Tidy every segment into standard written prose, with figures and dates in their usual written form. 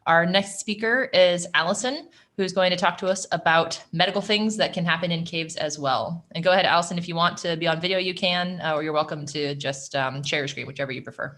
Our next speaker is Alison, who's going to talk to us about medical things that can happen in caves as well. And go ahead, Alison, if you want to be on video, you can, or you're welcome to just share your screen, whichever you prefer.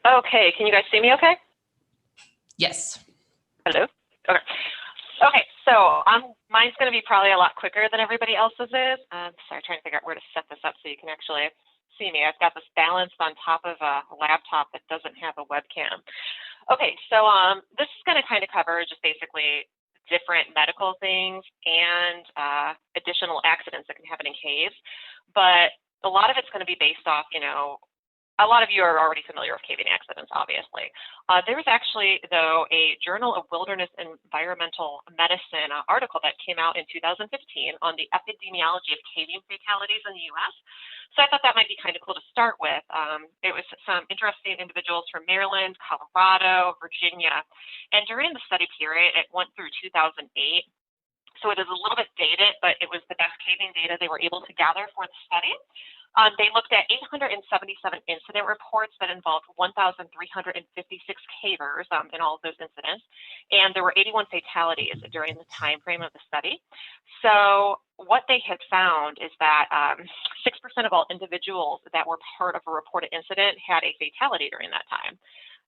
Okay, can you guys see me okay? Yes. Hello? Okay. Okay, so mine's going to be probably a lot quicker than everybody else's is. Sorry, trying to figure out where to set this up so you can actually see me. I've got this balanced on top of a laptop that doesn't have a webcam. Okay, so this is going to kind of cover just basically different medical things and additional accidents that can happen in caves. But a lot of it's going to be based off, a lot of you are already familiar with caving accidents, obviously. There was actually, though, a Journal of Wilderness Environmental Medicine article that came out in 2015 on the epidemiology of caving fatalities in the U.S. So I thought that might be kind of cool to start with. It was some interesting individuals from Maryland, Colorado, Virginia. And during the study period, it went through 2008. So it is a little bit dated, but it was the best caving data they were able to gather for the study. They looked at 877 incident reports that involved 1,356 cavers in all of those incidents, and there were 81 fatalities during the time frame of the study. So what they had found is that 6% of all individuals that were part of a reported incident had a fatality during that time.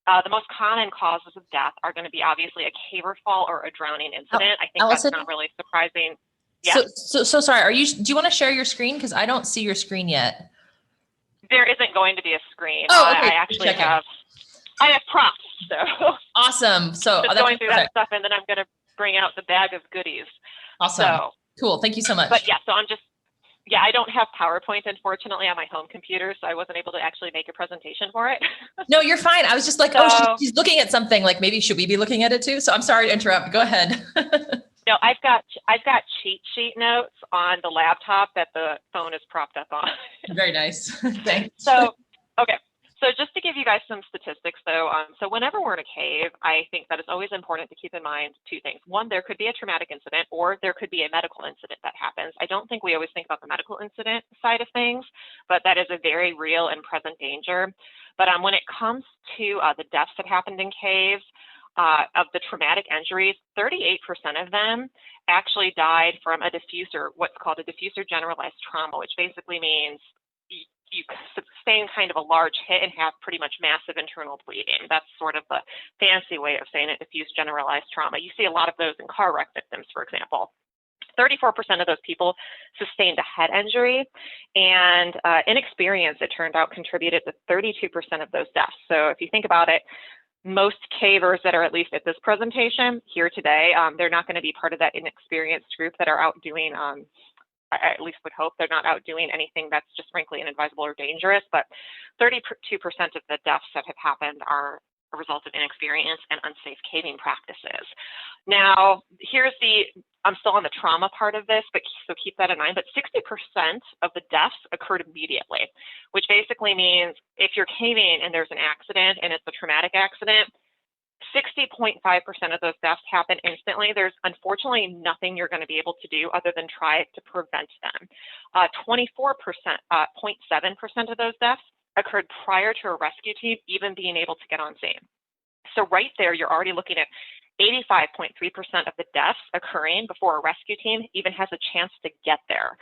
The most common causes of death are going to be obviously a caver fall or a drowning incident. I think Alison, that's not really surprising. Yeah. So sorry. Do you want to share your screen? Because I don't see your screen yet. There isn't going to be a screen. Oh, okay. I actually have prompts. So awesome. So just going through that stuff, and then I'm going to bring out the bag of goodies. Awesome. So, cool. Thank you so much. But yeah, so I don't have PowerPoint, unfortunately, on my home computer, so I wasn't able to actually make a presentation for it. No, you're fine. I was just like, she's looking at something. Like maybe should we be looking at it too? So I'm sorry to interrupt. Go ahead. No, I've got cheat sheet notes on the laptop that the phone is propped up on. Very nice. Thanks. So, okay. So just to give you guys some statistics, though, so whenever we're in a cave, I think that it's always important to keep in mind two things. One, there could be a traumatic incident, or there could be a medical incident that happens. I don't think we always think about the medical incident side of things, but that is a very real and present danger. But when it comes to the deaths that happened in caves, of the traumatic injuries, 38% of them actually died from a diffuser, what's called a diffuser generalized trauma, which basically means you sustain kind of a large hit and have pretty much massive internal bleeding. That's sort of the fancy way of saying it, diffuse generalized trauma. You see a lot of those in car wreck victims, for example. 34% of those people sustained a head injury, and inexperience, it turned out, contributed to 32% of those deaths. So if you think about it, most cavers that are at least at this presentation here today, they're not going to be part of that inexperienced group that are out doing, I at least would hope they're not out doing anything that's just frankly inadvisable or dangerous, but 32% of the deaths that have happened are a result of inexperience and unsafe caving practices. Now, I'm still on the trauma part of this, but so keep that in mind, but 60% of the deaths occurred immediately, which basically means if you're caving and there's an accident and it's a traumatic accident, 60.5% of those deaths happen instantly. There's unfortunately nothing you're going to be able to do other than try to prevent them. 0.7% of those deaths occurred prior to a rescue team even being able to get on scene. So right there, you're already looking at 85.3% of the deaths occurring before a rescue team even has a chance to get there.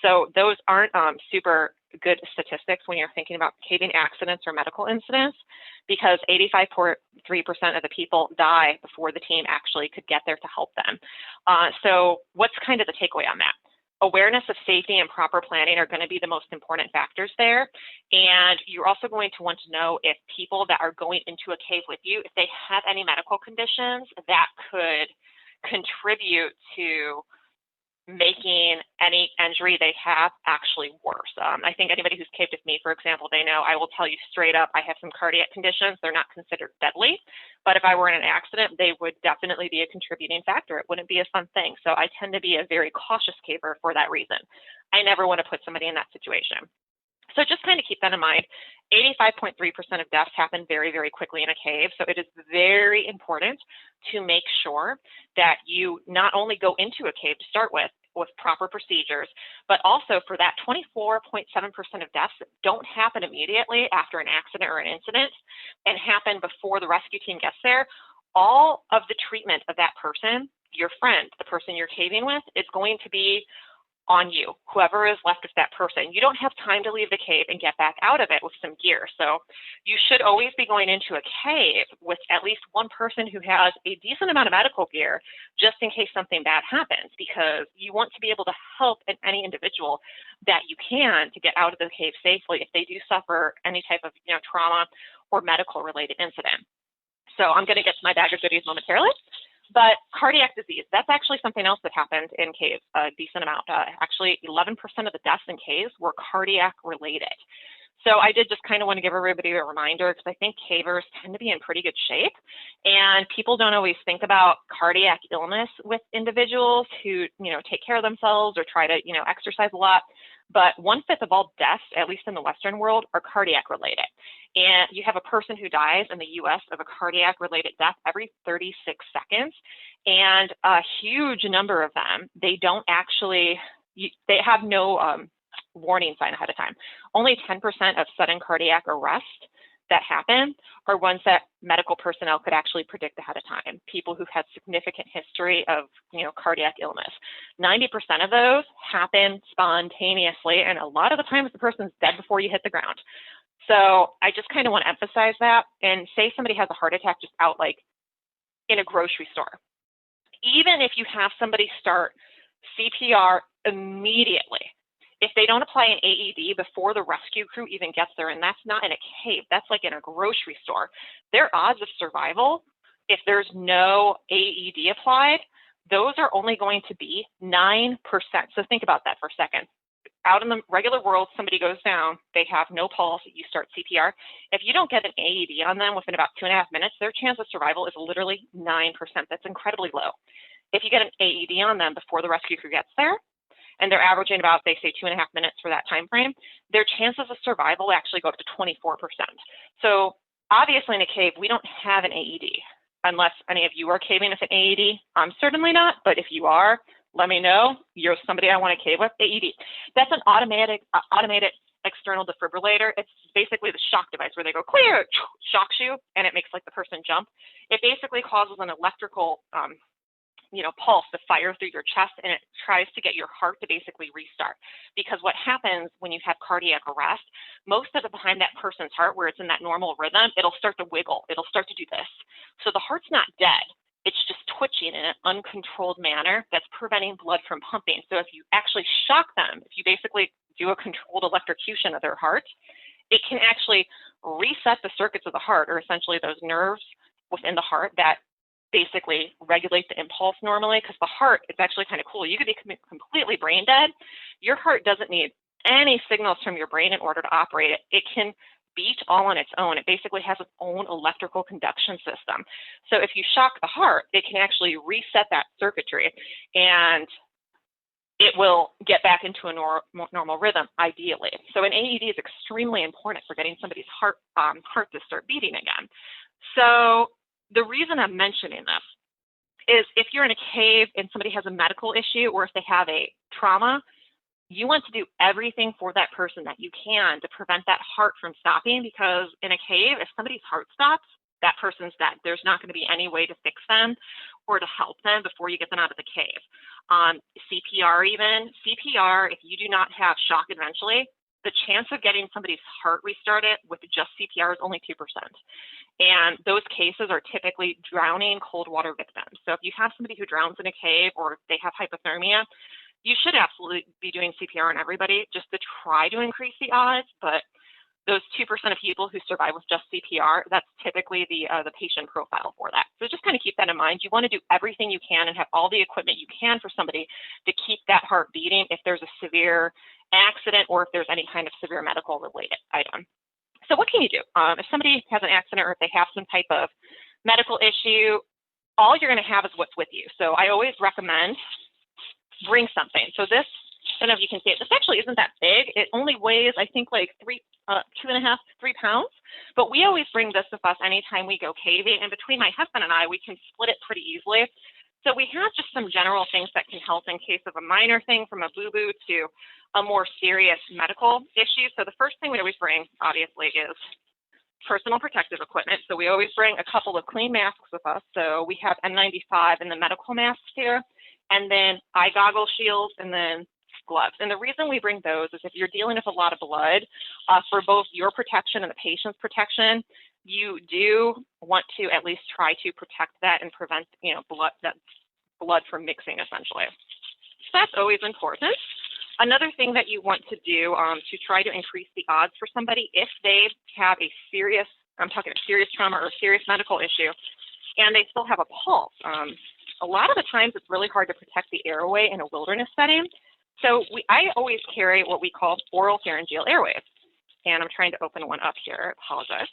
So those aren't super good statistics when you're thinking about caving accidents or medical incidents, because 85.3% of the people die before the team actually could get there to help them. So what's kind of the takeaway on that? Awareness of safety and proper planning are going to be the most important factors there. And you're also going to want to know if people that are going into a cave with you, if they have any medical conditions that could contribute to making any injury they have actually worse. I think anybody who's caved with me, for example, they know I will tell you straight up, I have some cardiac conditions. They're not considered deadly, but if I were in an accident, they would definitely be a contributing factor. It wouldn't be a fun thing. So I tend to be a very cautious caver for that reason. I never want to put somebody in that situation. So just kind of keep that in mind. 85.3% of deaths happen very, very quickly in a cave. So it is very important to make sure that you not only go into a cave to start with, with proper procedures, but also for that 24.7% of deaths that don't happen immediately after an accident or an incident and happen before the rescue team gets there, all of the treatment of that person, your friend, the person you're caving with, is going to be on you, whoever is left with that person. You don't have time to leave the cave and get back out of it with some gear. So you should always be going into a cave with at least one person who has a decent amount of medical gear, just in case something bad happens, because you want to be able to help any individual that you can to get out of the cave safely if they do suffer any type of trauma or medical related incident. So I'm going to get to my bag of goodies momentarily. But cardiac disease, that's actually something else that happened in caves a decent amount. Actually, 11% of the deaths in caves were cardiac related. So I did just kind of want to give everybody a reminder, because I think cavers tend to be in pretty good shape. And people don't always think about cardiac illness with individuals who, take care of themselves or try to, exercise a lot. But 1/5 of all deaths, at least in the Western world, are cardiac related. And you have a person who dies in the US of a cardiac related death every 36 seconds. And a huge number of them, they don't actually, they have no warning sign ahead of time. Only 10% of sudden cardiac arrest that happen are ones that medical personnel could actually predict ahead of time. People who've had significant history of, cardiac illness. 90% of those happen spontaneously, and a lot of the times the person's dead before you hit the ground. So I just kind of want to emphasize that. And say somebody has a heart attack just out like in a grocery store. Even if you have somebody start CPR immediately, if they don't apply an AED before the rescue crew even gets there, and that's not in a cave, that's like in a grocery store, their odds of survival, if there's no AED applied, those are only going to be 9%. So think about that for a second. Out in the regular world, somebody goes down, they have no pulse, you start CPR. If you don't get an AED on them within about 2.5 minutes, their chance of survival is literally 9%. That's incredibly low. If you get an AED on them before the rescue crew gets there, and they're averaging about, they say, 2.5 minutes for that time frame, their chances of survival actually go up to 24%. So obviously in a cave, we don't have an AED, unless any of you are caving with an AED. I'm certainly not, but if you are, let me know. You're somebody I want to cave with. AED. That's an automated external defibrillator. It's basically the shock device where they go clear, shocks you, and it makes like the person jump. It basically causes an electrical pulse to fire through your chest, and it tries to get your heart to basically restart. Because what happens when you have cardiac arrest, most of it behind that person's heart, where it's in that normal rhythm, it'll start to wiggle. It'll start to do this. So the heart's not dead. It's just twitching in an uncontrolled manner that's preventing blood from pumping. So if you actually shock them, if you basically do a controlled electrocution of their heart, it can actually reset the circuits of the heart, or essentially those nerves within the heart that basically regulate the impulse normally. Because the heart, it's actually kind of cool. You could be completely brain dead. Your heart doesn't need any signals from your brain in order to operate it. It can beat all on its own. It basically has its own electrical conduction system. So if you shock the heart, it can actually reset that circuitry, and it will get back into a normal rhythm, ideally. So an AED is extremely important for getting somebody's heart to start beating again. So the reason I'm mentioning this is if you're in a cave and somebody has a medical issue, or if they have a trauma, you want to do everything for that person that you can to prevent that heart from stopping, because in a cave, if somebody's heart stops, that person's dead. There's not going to be any way to fix them or to help them before you get them out of the cave. CPR even, CPR, if you do not have shock eventually, the chance of getting somebody's heart restarted with just CPR is only 2%. And those cases are typically drowning cold water victims. So if you have somebody who drowns in a cave, or if they have hypothermia, you should absolutely be doing CPR on everybody just to try to increase the odds. But those 2% of people who survive with just CPR, that's typically the patient profile for that. So just kind of keep that in mind. You want to do everything you can and have all the equipment you can for somebody to keep that heart beating if there's a severe accident, or if there's any kind of severe medical related item. So what can you do? If somebody has an accident, or if they have some type of medical issue, all you're going to have is what's with you. So I always recommend bring something. So this, I don't know if you can see it, this actually isn't that big. It only weighs, I think, like 2.5, 3 pounds. But we always bring this with us anytime we go caving. And between my husband and I, we can split it pretty easily. So we have just some general things that can help in case of a minor thing, from a boo-boo to a more serious medical issue. So the first thing we always bring, obviously, is personal protective equipment. So we always bring a couple of clean masks with us. So we have N95 and the medical masks here, and then eye goggle shields, and then gloves. And the reason we bring those is if you're dealing with a lot of blood, for both your protection and the patient's protection, you do want to at least try to protect that and prevent, blood from mixing, essentially. So that's always important. Another thing that you want to do to try to increase the odds for somebody, if they have a serious, I'm talking a serious trauma or a serious medical issue, and they still have a pulse. A lot of the times it's really hard to protect the airway in a wilderness setting. So I always carry what we call oral pharyngeal airways. And I'm trying to open one up here, I apologize.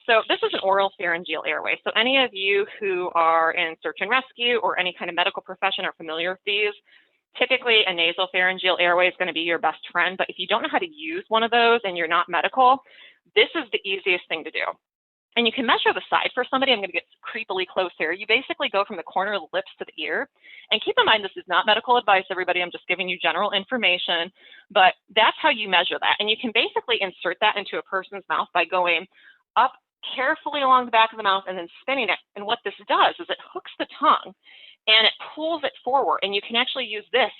So this is an oral pharyngeal airway. So any of you who are in search and rescue or any kind of medical profession are familiar with these. Typically a nasal pharyngeal airway is going to be your best friend, but if you don't know how to use one of those and you're not medical, this is the easiest thing to do. And you can measure the side for somebody. I'm going to get creepily close here. You basically go from the corner of the lips to the ear. And keep in mind, this is not medical advice, everybody. I'm just giving you general information, but that's how you measure that. And you can basically insert that into a person's mouth by going up carefully along the back of the mouth and then spinning it. And what this does is it hooks the tongue and it pulls it forward. And you can actually use this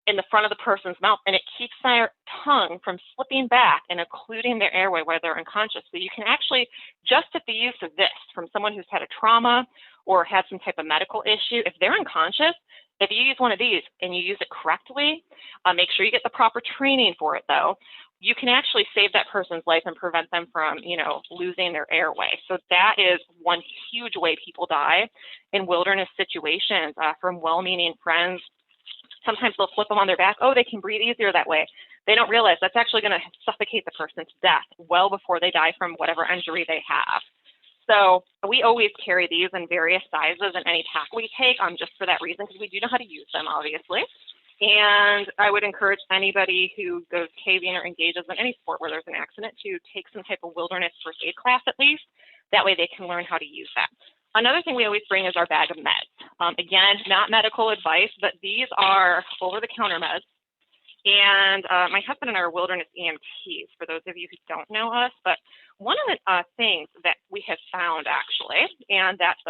in the front of the person's mouth, and it keeps their tongue from slipping back and occluding their airway while they're unconscious. So you can actually, just at the use of this from someone who's had a trauma or had some type of medical issue, if they're unconscious, if you use one of these and you use it correctly, make sure you get the proper training for it though, you can actually save that person's life and prevent them from, losing their airway. So that is one huge way people die in wilderness situations from well-meaning friends. Sometimes they'll flip them on their back. Oh, they can breathe easier that way. They don't realize that's actually going to suffocate the person to death well before they die from whatever injury they have. So we always carry these in various sizes in any pack we take, just for that reason, because we do know how to use them, obviously. And I would encourage anybody who goes caving or engages in any sport where there's an accident to take some type of wilderness first aid class at least. That way they can learn how to use that. Another thing we always bring is our bag of meds. Again, not medical advice, but these are over-the-counter meds. And my husband and I are wilderness EMTs, for those of you who don't know us. But one of the things that we have found, actually, and that's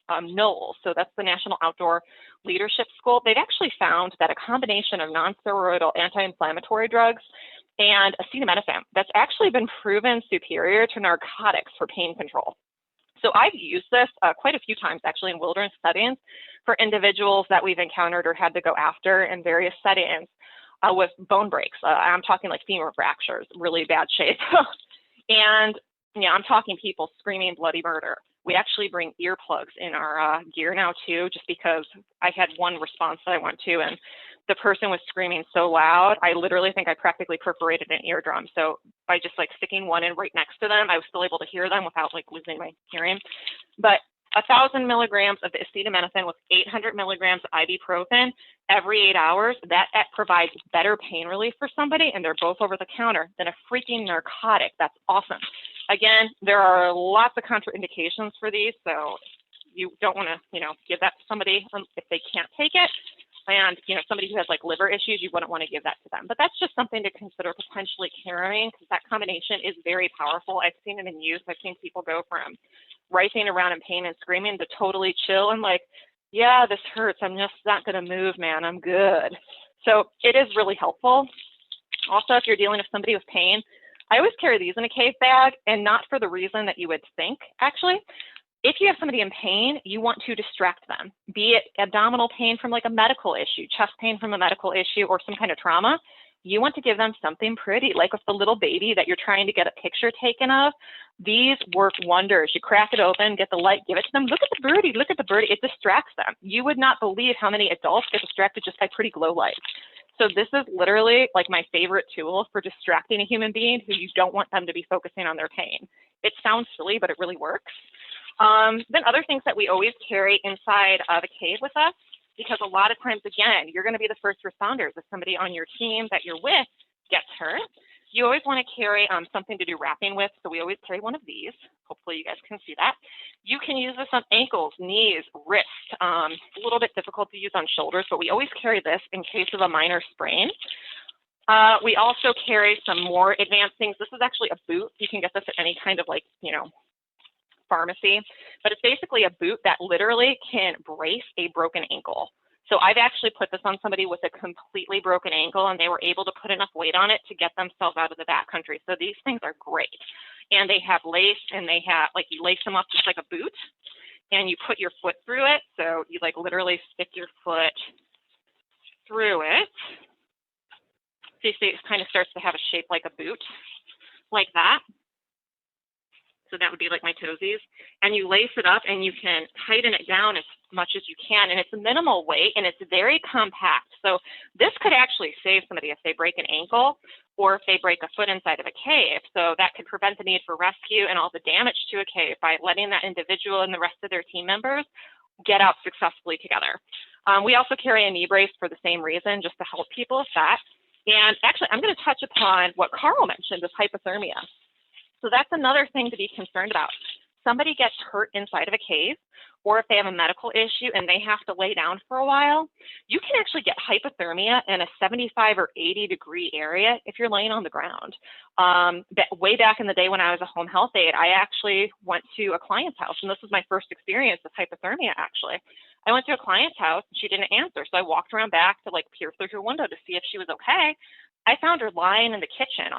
NOLS, so that's the National Outdoor Leadership School, they've actually found that a combination of non-steroidal anti-inflammatory drugs and acetaminophen, that's actually been proven superior to narcotics for pain control. So I've used this quite a few times, actually, in wilderness settings for individuals that we've encountered or had to go after in various settings with bone breaks. I'm talking like femur fractures, really bad shape. And I'm talking people screaming bloody murder. We actually bring earplugs in our gear now too, just because I had one response that I went to and the person was screaming so loud, I literally think I practically perforated an eardrum. So by just like sticking one in right next to them, I was still able to hear them without like losing my hearing. But 1,000 milligrams of the acetaminophen with 800 milligrams of ibuprofen every 8 hours, that provides better pain relief for somebody, and they're both over the counter, than a freaking narcotic. That's awesome. Again, there are lots of contraindications for these, so you don't want to, give that to somebody if they can't take it. And, somebody who has like liver issues, you wouldn't want to give that to them. But that's just something to consider potentially carrying, because that combination is very powerful. I've seen it in use. I've seen people go from writhing around in pain and screaming to totally chill and like, yeah, this hurts. I'm just not going to move, man. I'm good. So it is really helpful. Also, if you're dealing with somebody with pain, I always carry these in a cave bag, and not for the reason that you would think, actually. If you have somebody in pain, you want to distract them, be it abdominal pain from like a medical issue, chest pain from a medical issue, or some kind of trauma. You want to give them something pretty, like with the little baby that you're trying to get a picture taken of. These work wonders. You crack it open, get the light, give it to them. Look at the birdie, look at the birdie. It distracts them. You would not believe how many adults get distracted just by pretty glow lights. So this is literally like my favorite tool for distracting a human being who you don't want them to be focusing on their pain. It sounds silly, but it really works. Then other things that we always carry inside the cave with us, because a lot of times, again, you're going to be the first responders if somebody on your team that you're with gets hurt. You always want to carry something to do wrapping with, so we always carry one of these. Hopefully you guys can see that. You can use this on ankles, knees, wrists. It's a little bit difficult to use on shoulders, but we always carry this in case of a minor sprain. We also carry some more advanced things. This is actually a boot. You can get this at any kind of like, you know, pharmacy, but it's basically a boot that literally can brace a broken ankle. So I've actually put this on somebody with a completely broken ankle, and they were able to put enough weight on it to get themselves out of the backcountry. So these things are great. And they have lace, and they have, like, you lace them up just like a boot, and you put your foot through it. So you like literally stick your foot through it. So you see it kind of starts to have a shape like a boot, like that. So that would be like my toesies. And you lace it up and you can tighten it down as much as you can. And it's minimal weight and it's very compact. So this could actually save somebody if they break an ankle or if they break a foot inside of a cave. So that could prevent the need for rescue and all the damage to a cave by letting that individual and the rest of their team members get out successfully together. We also carry a knee brace for the same reason, just to help people with that. And actually, I'm going to touch upon what Carl mentioned with hypothermia. So that's another thing to be concerned about. Somebody gets hurt inside of a cave, or if they have a medical issue and they have to lay down for a while, you can actually get hypothermia in a 75 or 80 degree area if you're laying on the ground. Way back in the day when I was a home health aide, I actually went to a client's house, and this was my first experience with hypothermia actually. I went to a client's house and she didn't answer. So I walked around back to like peer through her window to see if she was okay. I found her lying in the kitchen.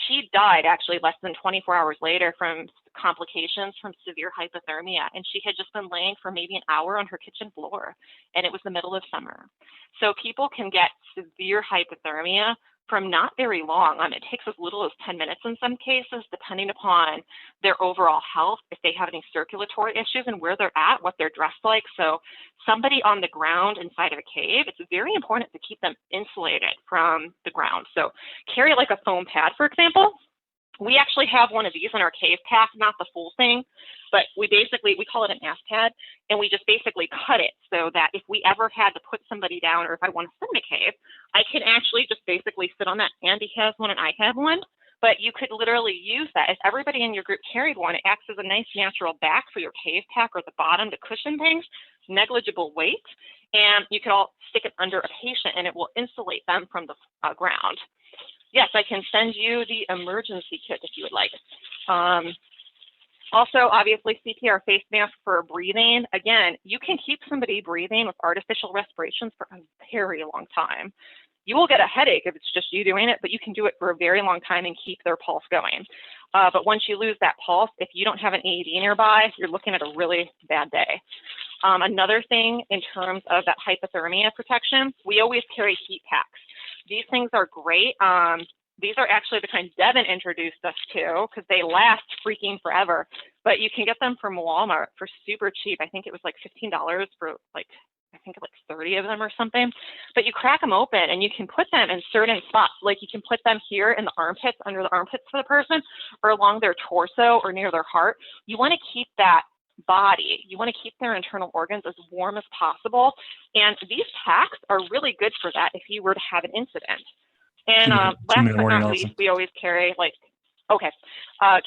She died actually less than 24 hours later from complications from severe hypothermia. And she had just been laying for maybe an hour on her kitchen floor, and it was the middle of summer. So people can get severe hypothermia from not very long. It takes as little as 10 minutes in some cases, depending upon their overall health, if they have any circulatory issues and where they're at, what they're dressed like. So somebody on the ground inside of a cave, it's very important to keep them insulated from the ground. So carry like a foam pad, for example. We actually have one of these in our cave pack, not the full thing, but we call it an ass pad, and we just basically cut it so that if we ever had to put somebody down or if I want to sit in a cave, I can actually just basically sit on that. Andy has one and I have one, but you could literally use that. If everybody in your group carried one, it acts as a nice natural back for your cave pack or the bottom to cushion things, negligible weight, and you could all stick it under a patient and it will insulate them from the ground. Yes, I can send you the emergency kit if you would like. Also, obviously, CPR face mask for breathing. Again, you can keep somebody breathing with artificial respirations for a very long time. You will get a headache if it's just you doing it, but you can do it for a very long time and keep their pulse going. But once you lose that pulse, if you don't have an AED nearby, you're looking at a really bad day. Another thing in terms of that hypothermia protection, we always carry heat packs. These things are great. These are actually the kind Devin introduced us to because they last freaking forever. But you can get them from Walmart for super cheap. I think it was like $15 for like 30 of them or something. But you crack them open and you can put them in certain spots. Like you can put them here in the armpits, under the armpits for the person, or along their torso or near their heart. You want to keep that body, you want to keep their internal organs as warm as possible. And these packs are really good for that if you were to have an incident. And last but not least, we always carry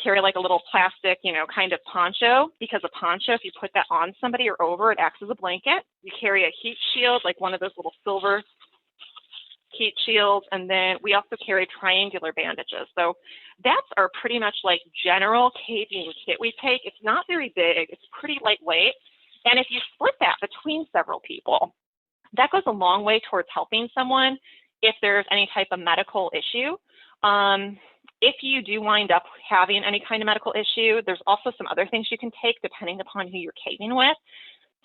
carry like a little plastic, kind of poncho, because a poncho, if you put that on somebody or over, it acts as a blanket. You carry a heat shield, like one of those little silver heat shields, and then we also carry triangular bandages. So that's our pretty much like general caving kit we take. It's not very big, it's pretty lightweight, and if you split that between several people, that goes a long way towards helping someone if there's any type of medical issue. If you do wind up having any kind of medical issue, there's also some other things you can take depending upon who you're caving with.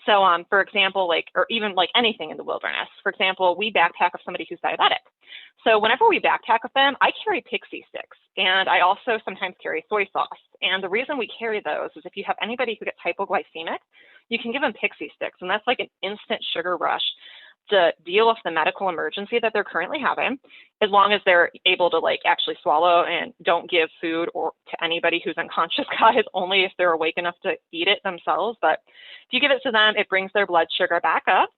So for example, or even like anything in the wilderness, for example, we backpack with somebody who's diabetic. So whenever we backpack with them, I carry pixie sticks, and I also sometimes carry soy sauce. And the reason we carry those is if you have anybody who gets hypoglycemic, you can give them pixie sticks, and that's like an instant sugar rush to deal with the medical emergency that they're currently having, as long as they're able to actually swallow and don't give food or to anybody who's unconscious, guys, only if they're awake enough to eat it themselves. But if you give it to them, it brings their blood sugar back up.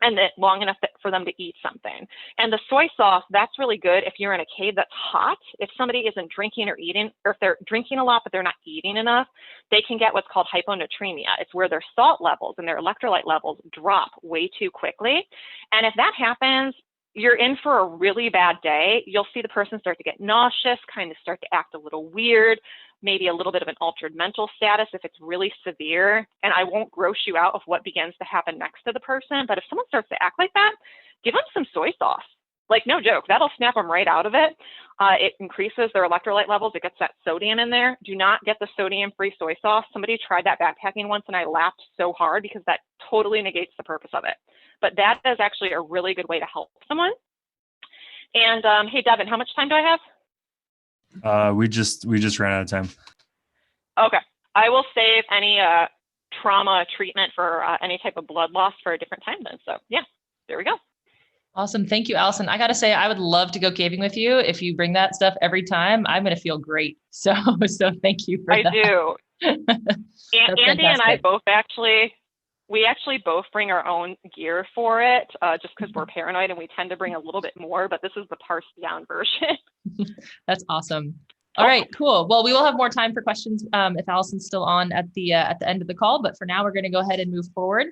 and then long enough for them to eat something. And the soy sauce, that's really good if you're in a cave that's hot. If somebody isn't drinking or eating, or if they're drinking a lot but they're not eating enough, they can get what's called hyponatremia. It's where their salt levels and their electrolyte levels drop way too quickly. And if that happens, you're in for a really bad day. You'll see the person start to get nauseous, kind of start to act a little weird, maybe a little bit of an altered mental status if it's really severe. And I won't gross you out of what begins to happen next to the person, but if someone starts to act like that, give them some soy sauce. Like, no joke, that'll snap them right out of it. It increases their electrolyte levels. It gets that sodium in there. Do not get the sodium-free soy sauce. Somebody tried that backpacking once and I laughed so hard because that totally negates the purpose of it. But that is actually a really good way to help someone. And hey, Devin, how much time do I have? We just ran out of time. Okay. I will save any trauma treatment for any type of blood loss for a different time then. So yeah, there we go. Awesome. Thank you, Alison. I got to say, I would love to go caving with you. If you bring that stuff every time, I'm going to feel great. So thank you for that. I do. Andy and I both we actually both bring our own gear for it, just because we're paranoid and we tend to bring a little bit more, but this is the parsed down version. That's awesome. All right, cool. Well, we will have more time for questions if Alison's still on at the end of the call, but for now, we're going to go ahead and move forward.